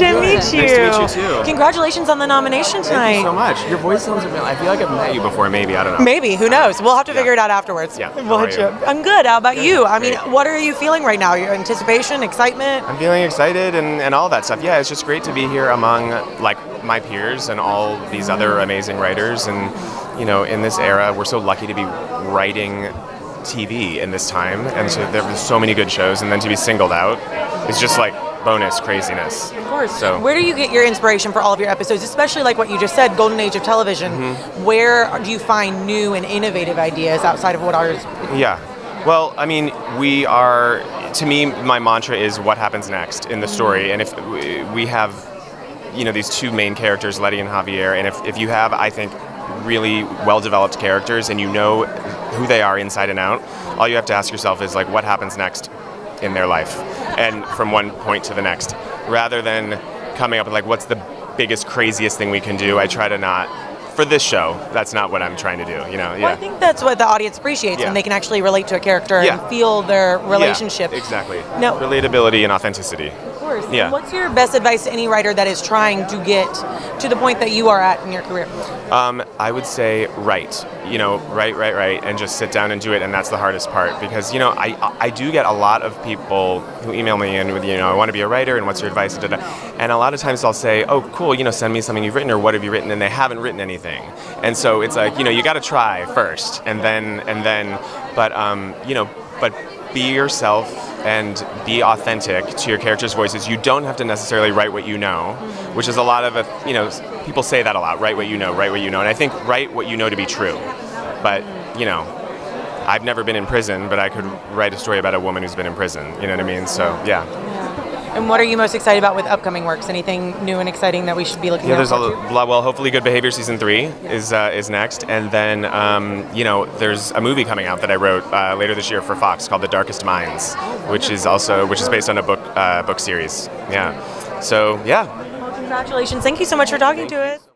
to meet you. Nice to meet you too. Congratulations on the nomination tonight. Thank you so much. Your voice sounds familiar. I feel like I've met you before, maybe. I don't know. Maybe. Who knows? We'll have to figure it out afterwards. Yeah. How are you? I'm good. How about you? I mean, Great. what are you feeling right now? Your anticipation, excitement? I'm feeling excited and all that stuff. Yeah, it's just great to be here among like my peers and all these other amazing writers. And you know, in this era, we're so lucky to be writing TV in this time, and so there were so many good shows, and then to be singled out is just like bonus craziness. Of course. So where do you get your inspiration for all of your episodes, especially like what you just said, golden age of television? Where do you find new and innovative ideas outside of what ours? Yeah. Well, I mean, we are, to me, my mantra is what happens next in the story. And if we have, you know, these two main characters, Letty and Javier, and if you have, I think, really well-developed characters and you know who they are inside and out, all you have to ask yourself is, like, what happens next in their life? And from one point to the next. Rather than coming up with, like, what's the biggest, craziest thing we can do, I try to not. For this show, that's not what I'm trying to do, you know. Well, I think that's what the audience appreciates, when they can actually relate to a character and feel their relationship. Yeah, exactly. No. Relatability and authenticity. Of course. Yeah. And what's your best advice to any writer that is trying to get to the point that you are at in your career? I would say write. You know, write, and just sit down and do it, and that's the hardest part. Because, you know, I do get a lot of people who email me in with, you know, I want to be a writer, and what's your advice? And a lot of times I'll say, oh, cool, you know, send me something you've written, or what have you written? And they haven't written anything. And so it's like, you know, you got to try first, and then, but, you know, but be yourself and be authentic to your characters' voices. You don't have to necessarily write what you know, which is a lot of, you know, people say that a lot, write what you know, and I think write what you know to be true. But, you know, I've never been in prison, but I could write a story about a woman who's been in prison, you know what I mean? So, yeah. And what are you most excited about with upcoming works? Anything new and exciting that we should be looking at? Yeah, there's a lot. Well, hopefully Good Behavior Season 3 is next. And then, you know, there's a movie coming out that I wrote later this year for Fox called The Darkest Minds, which is based on a book series. Yeah. So, yeah. Well, congratulations. Thank you so much for talking to us.